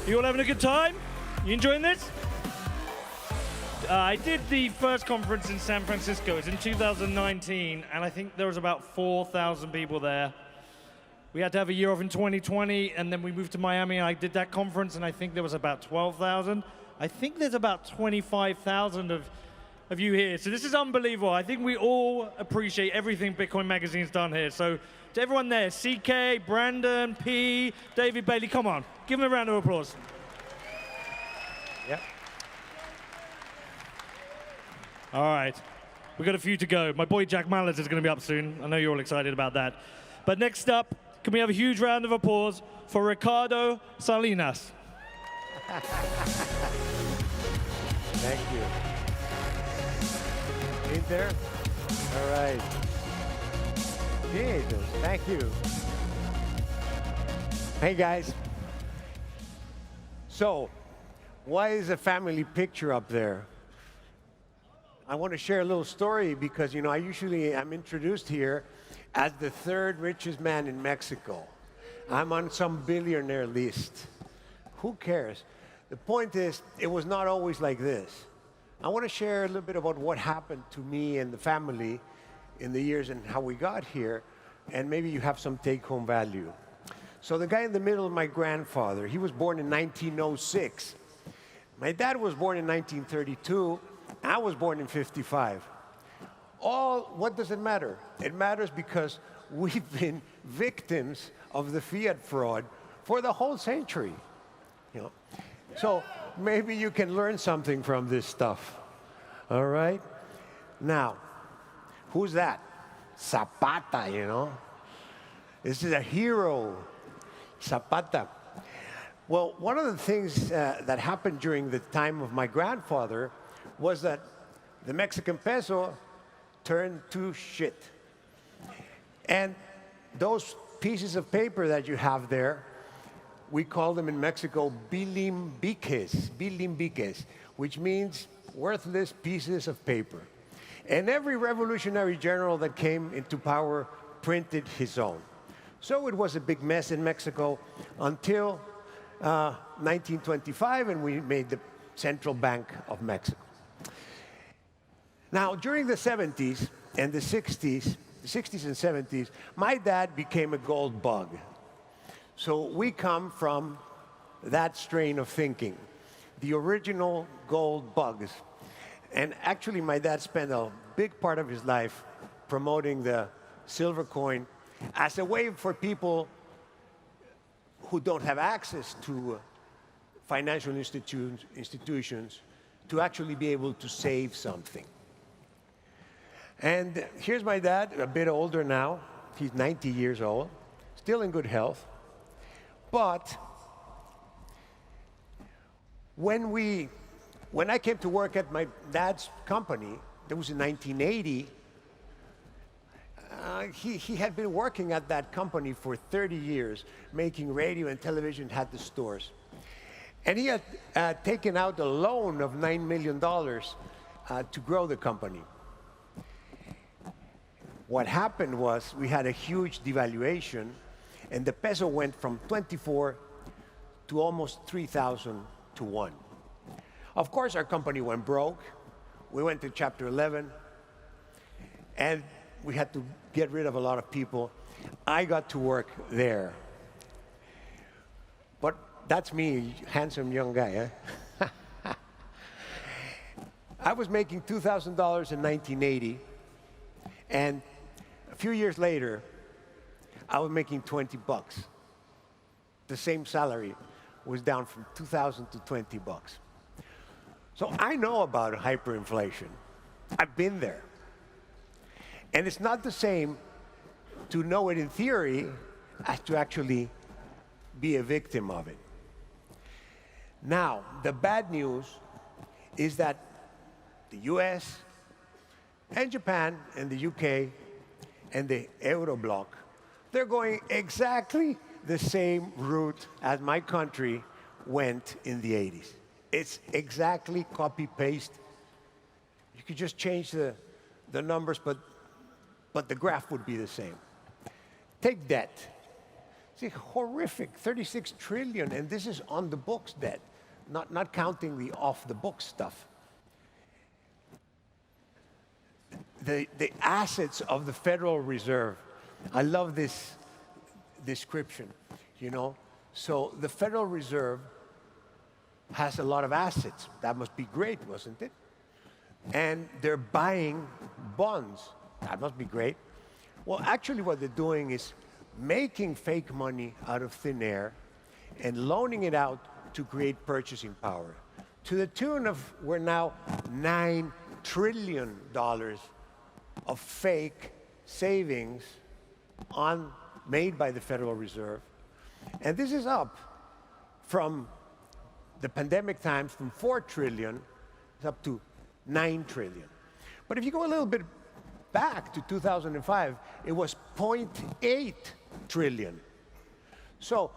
You all having a good time? You enjoying this? I did the first conference in San Francisco. It was in 2019, and I think there was about 4,000 people there. We had to have a year off in 2020, and then we moved to Miami, and I did that conference, and I think there was about 12,000. I think there's about 25,000 of you here. So this is unbelievable. I think we all appreciate everything Bitcoin Magazine's done here. So to everyone there, CK, Brandon, P, David Bailey, come on. Give them a round of applause. Yep. All right. We've got a few to go. My boy Jack Mallett is going to be up soon. I know you're all excited about that. But next up, can we have a huge round of applause for Rikardо Salinas? Thank you. In there? All right. Jesus, thank you. Hey, guys. So, why is a family picture up there? I want to share a little story because, you know, I'm introduced here as the third richest man in Mexico. I'm on some billionaire list. Who cares? The point is, it was not always like this. I want to share a little bit about what happened to me and the family in the years and how we got here, and maybe you have some take-home value. So the guy in the middle is my grandfather. He was born in 1906. My dad was born in 1932. I was born in 55. What does it matter? It matters because we've been victims of the fiat fraud for the whole century. You know? So maybe you can learn something from this stuff. All right? Now, who's that? Zapata, you know? This is a hero, Zapata. Well, one of the things that happened during the time of my grandfather was that the Mexican peso turned to shit. And those pieces of paper that you have there, we call them in Mexico bilimbiques, which means worthless pieces of paper. And every revolutionary general that came into power printed his own. So it was a big mess in Mexico until 1925, and we made the Central Bank of Mexico. Now, during the 70s and the 60s and 70s, my dad became a gold bug. So we come from that strain of thinking, the original gold bugs. And actually, my dad spent a big part of his life promoting the silver coin as a way for people who don't have access to financial institutions to actually be able to save something. And here's my dad, a bit older now. He's 90 years old, still in good health. But when I came to work at my dad's company, that was in 1980, he had been working at that company for 30 years, making radio and television, had the stores. And he had taken out a loan of $9 million to grow the company. What happened was we had a huge devaluation, and the peso went from 24 to almost 3,000 to 1. Of course, our company went broke. We went to Chapter 11, and we had to get rid of a lot of people. I got to work there. But that's me, handsome young guy, eh? I was making $2,000 in 1980, and a few years later, I was making 20 bucks. The same salary was down from 2,000 to 20 bucks. So I know about hyperinflation. I've been there. And it's not the same to know it in theory as to actually be a victim of it. Now, the bad news is that the US and Japan and the UK and the Euro bloc, they're going exactly the same route as my country went in the 80s. It's exactly copy-paste. You could just change the numbers, but the graph would be the same. Take debt. It's horrific, 36 trillion, and this is on the books debt, not counting the off-the-books stuff. The assets of the Federal Reserve, I love this description, you know. So the Federal Reserve has a lot of assets. That must be great, wasn't it? And they're buying bonds. That must be great. Well, actually what they're doing is making fake money out of thin air and loaning it out to create purchasing power. To the tune of, we're now $9 trillion of fake savings made by the Federal Reserve. And this is up from the pandemic times, from 4 trillion, it's up to 9 trillion. But if you go a little bit back to 2005, it was 0.8 trillion. So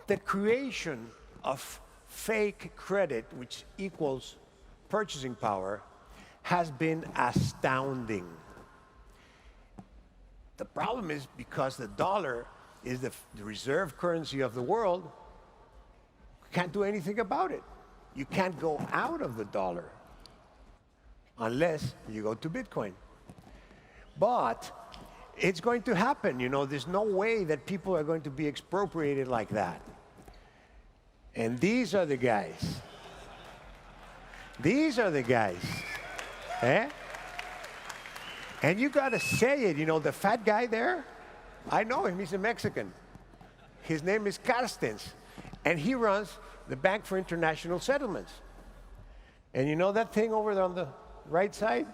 the creation of fake credit, which equals purchasing power, has been astounding. The problem is because the dollar is the reserve currency of the world, you can't do anything about it. You can't go out of the dollar unless you go to Bitcoin. But it's going to happen, you know. There's no way that people are going to be expropriated like that. And these are the guys. These are the guys. Eh? And you got to say it, you know, the fat guy there, I know him, he's a Mexican. His name is Carstens, and he runs the Bank for International Settlements. And you know that thing over there on the right side?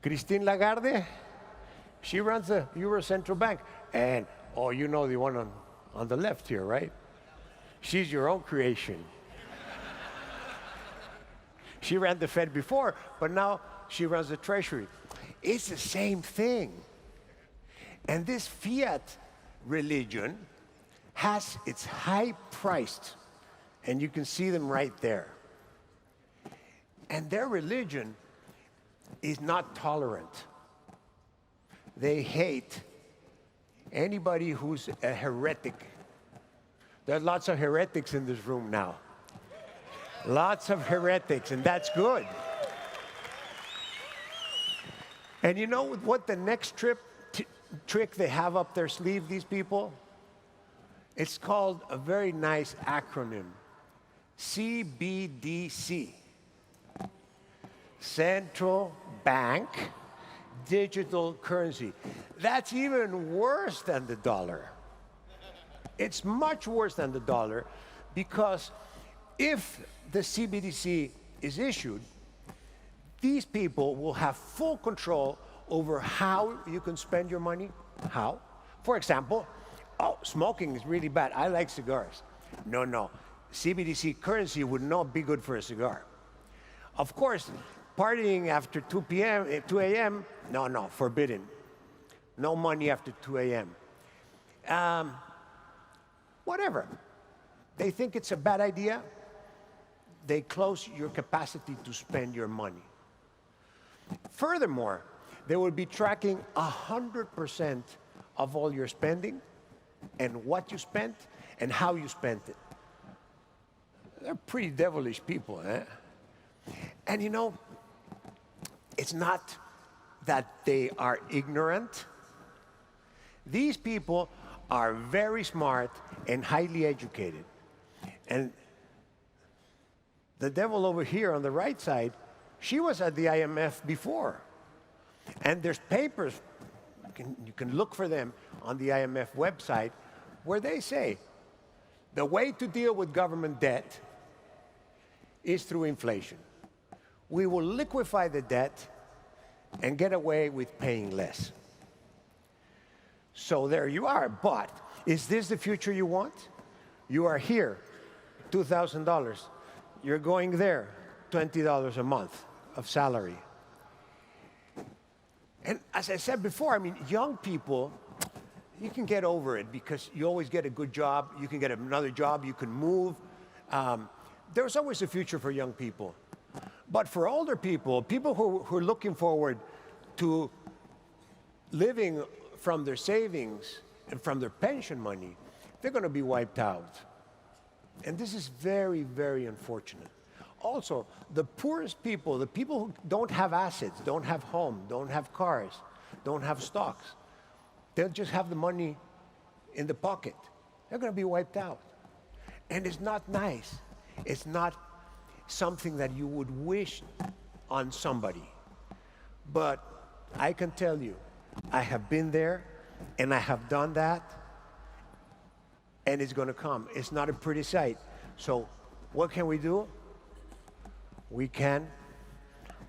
Christine Lagarde? She runs the Euro Central Bank. And, oh, you know the one on the left here, right? She's your own creation. She ran the Fed before, but now she runs the Treasury. It's the same thing. And this fiat religion it's high-priced, and you can see them right there. And their religion is not tolerant. They hate anybody who's a heretic. There are lots of heretics in this room now. Lots of heretics, and that's good. And you know what the next trick they have up their sleeve, these people? It's called a very nice acronym, CBDC. Central Bank Digital Currency. That's even worse than the dollar. It's much worse than the dollar because if the CBDC is issued, these people will have full control over how you can spend your money. How? For example, oh, smoking is really bad. I like cigars. No. CBDC currency would not be good for a cigar. Of course, partying after 2 a.m., no, forbidden. No money after 2 a.m. Whatever. They think it's a bad idea. They close your capacity to spend your money. Furthermore, they will be tracking 100% of all your spending and what you spent and how you spent it. They're pretty devilish people, eh? And you know, it's not that they are ignorant. These people are very smart and highly educated. And the devil over here on the right side, she was at the IMF before. And there's papers, you can look for them on the IMF website, where they say the way to deal with government debt is through inflation. We will liquefy the debt and get away with paying less. So there you are. But is this the future you want? You are here, $2,000. You're going there, $20 a month of salary. And as I said before, I mean, young people, you can get over it because you always get a good job. You can get another job. You can move. There's always a future for young people. But for older people, people who are looking forward to living from their savings and from their pension money, they're going to be wiped out. And this is very, very unfortunate. Also, the poorest people, the people who don't have assets, don't have home, don't have cars, don't have stocks, they'll just have the money in the pocket. They're going to be wiped out. And it's not nice. It's not something that you would wish on somebody. But I can tell you, I have been there and I have done that, and it's going to come. It's not a pretty sight. So what can we do? We can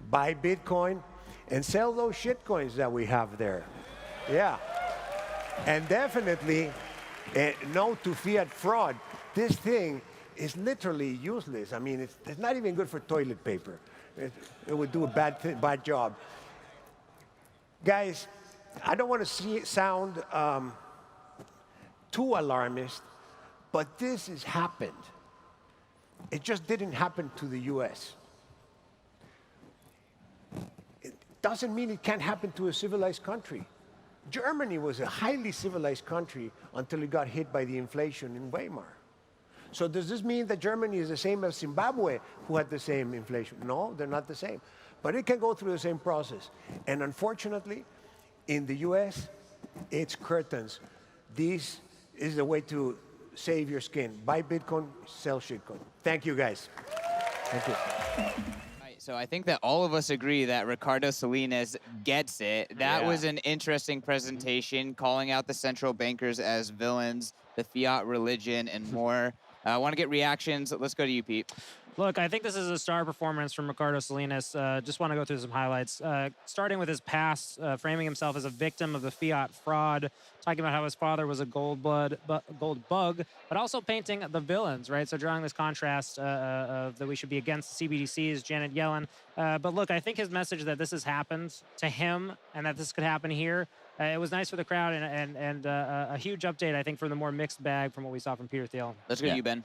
buy Bitcoin and sell those shitcoins that we have there. Yeah. And definitely, no to fiat fraud. This thing is literally useless. I mean, it's not even good for toilet paper. It would do a bad job. Guys, I don't want to sound too alarmist, but this has happened. It just didn't happen to the US. It doesn't mean it can't happen to a civilized country. Germany was a highly civilized country until it got hit by the inflation in Weimar. So does this mean that Germany is the same as Zimbabwe, who had the same inflation? No, they're not the same. But it can go through the same process. And unfortunately, in the US, it's curtains. This is the way to save your skin. Buy Bitcoin, sell shitcoin. Thank you, guys. Thank you. So I think that all of us agree that Rikardо Salinas gets it. That was an interesting presentation, calling out the central bankers as villains, the fiat religion, and more. I want to get reactions. Let's go to you, Pete. Look, I think this is a star performance from Rikardо Salinas. Just want to go through some highlights. Starting with his past, framing himself as a victim of the fiat fraud, talking about how his father was a gold bug, but also painting the villains, right? So drawing this contrast of that we should be against the CBDCs, Janet Yellen. But look, I think his message that this has happened to him and that this could happen here, it was nice for the crowd and a huge update, I think, for the more mixed bag from what we saw from Peter Thiel. Let's go to you, Ben.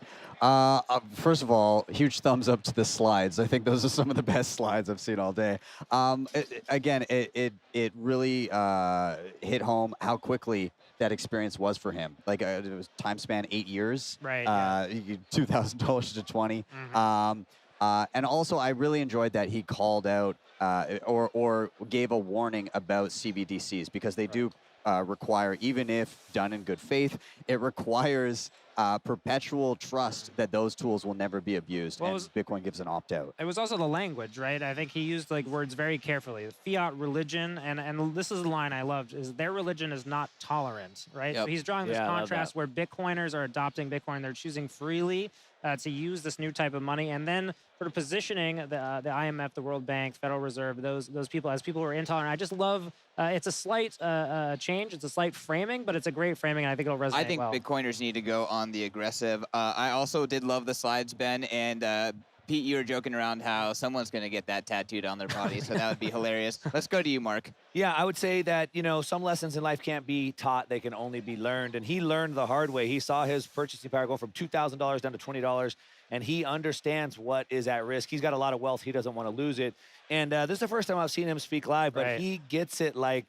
First of all, huge thumbs up to the slides. I think those are some of the best slides I've seen all day. It really hit home how quickly that experience was for him. Like it was time span 8 years. Right. $2,000 to 20. And also, I really enjoyed that he called out or gave a warning about CBDCs, because they do require, even if done in good faith, it requires perpetual trust that those tools will never be abused, and Bitcoin gives an opt-out. It was also the language, right? I think he used like words very carefully. The fiat religion, and this is the line I loved, is their religion is not tolerant, right? Yep. So he's drawing this contrast where Bitcoiners are adopting Bitcoin. They're choosing freely to use this new type of money, and then sort of positioning the IMF, the World Bank, Federal Reserve, those people as people who are intolerant. I just love, it's a slight change, it's a slight framing, but it's a great framing, and I think it'll resonate well. I think Bitcoiners need to go on the aggressive. I also did love the slides, Ben, and Pete, you were joking around how someone's going to get that tattooed on their body, so that would be hilarious. Let's go to you, Mark. Yeah, I would say that, you know, some lessons in life can't be taught, they can only be learned. And he learned the hard way. He saw his purchasing power go from $2,000 down to $20, and he understands what is at risk. He's got a lot of wealth. He doesn't want to lose it. And this is the first time I've seen him speak live, but he gets it like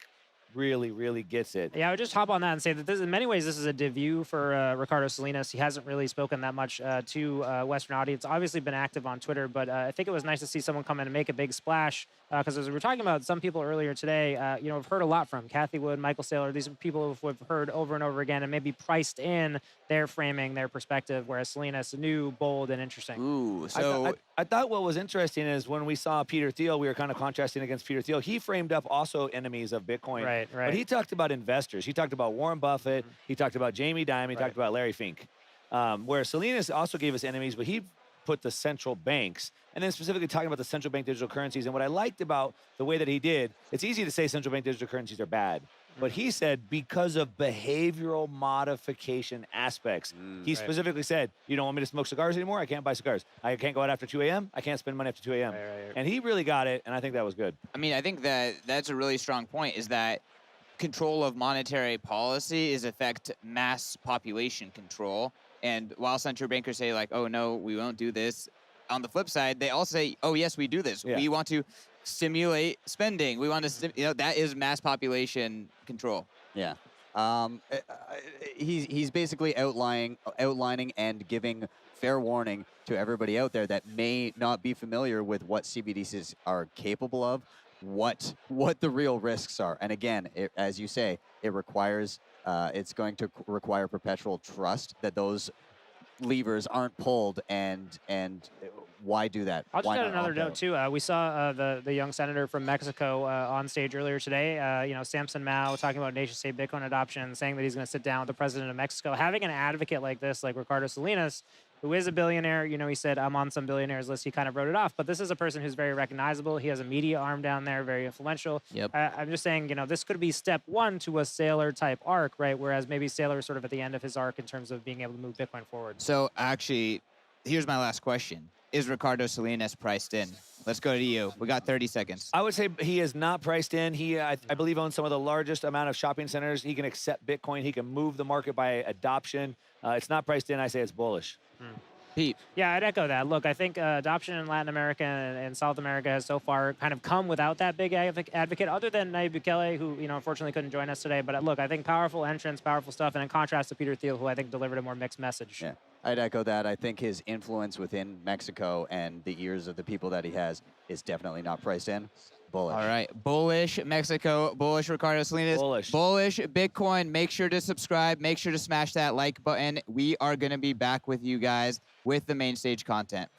really, really gets it. Yeah, I would just hop on that and say that this, in many ways, this is a debut for Rikardо Salinas. He hasn't really spoken that much to Western audience. Obviously been active on Twitter, but I think it was nice to see someone come in and make a big splash. Because as we were talking about some people earlier today, you know, we've heard a lot from Kathy Wood, Michael Saylor. These are people who we've heard over and over again and maybe priced in their framing, their perspective, whereas Salinas new, bold, and interesting. Ooh, so I thought what was interesting is when we saw Peter Thiel, we were kind of contrasting against Peter Thiel. He framed up also enemies of Bitcoin. Right. But he talked about investors. He talked about Warren Buffett. He talked about Jamie Dimon. He talked about Larry Fink. Where Salinas also gave us enemies, but he put the central banks, and then specifically talking about the central bank digital currencies. And what I liked about the way that he did, it's easy to say central bank digital currencies are bad, but he said because of behavioral modification aspects. He specifically said, you don't want me to smoke cigars anymore? I can't buy cigars. I can't go out after 2 a.m. I can't spend money after 2 a.m. And he really got it, and I think that was good. I mean, I think that that's a really strong point, is that control of monetary policy is affect mass population control. And while central bankers say like, oh no, we won't do this, on the flip side, they also say, oh yes, we do this. We want to stimulate spending. We want to, you know, that is mass population control. Yeah. He's basically outlining and giving fair warning to everybody out there that may not be familiar with what CBDCs are capable of, what the real risks are. And again, as you say, it requires it's going to require perpetual trust that those levers aren't pulled, and why do that? I'll just Why add not another opt note out? too. We saw the young senator from Mexico on stage earlier today. You know, Samson Mao talking about nation-state Bitcoin adoption, saying that he's going to sit down with the president of Mexico. Having an advocate like this, like Ricardо Salinas, who is a billionaire, you know, he said, I'm on some billionaires list. He kind of wrote it off, but this is a person who's very recognizable. He has a media arm down there, very influential. Yep. I'm just saying, you know, this could be step one to a Saylor type arc, right? Whereas maybe Saylor is sort of at the end of his arc in terms of being able to move Bitcoin forward. So actually, here's my last question. Is Ricardо Salinas priced in? Let's go to you. We got 30 seconds. I would say he is not priced in. He, I believe, owns some of the largest amount of shopping centers. He can accept Bitcoin. He can move the market by adoption. It's not priced in. I say it's bullish. Pete. Yeah, I'd echo that. Look, I think adoption in Latin America and South America has so far kind of come without that big advocate, other than Nayib Bukele, who, you know, unfortunately couldn't join us today. But look, I think powerful entrance, powerful stuff, and in contrast to Peter Thiel, who I think delivered a more mixed message. Yeah, I'd echo that. I think his influence within Mexico and the ears of the people that he has is definitely not priced in. Bullish. All right. Bullish Mexico, bullish Ricardо Salinas. Bullish Bitcoin. Make sure to subscribe. Make sure to smash that like button. We are going to be back with you guys with the main stage content.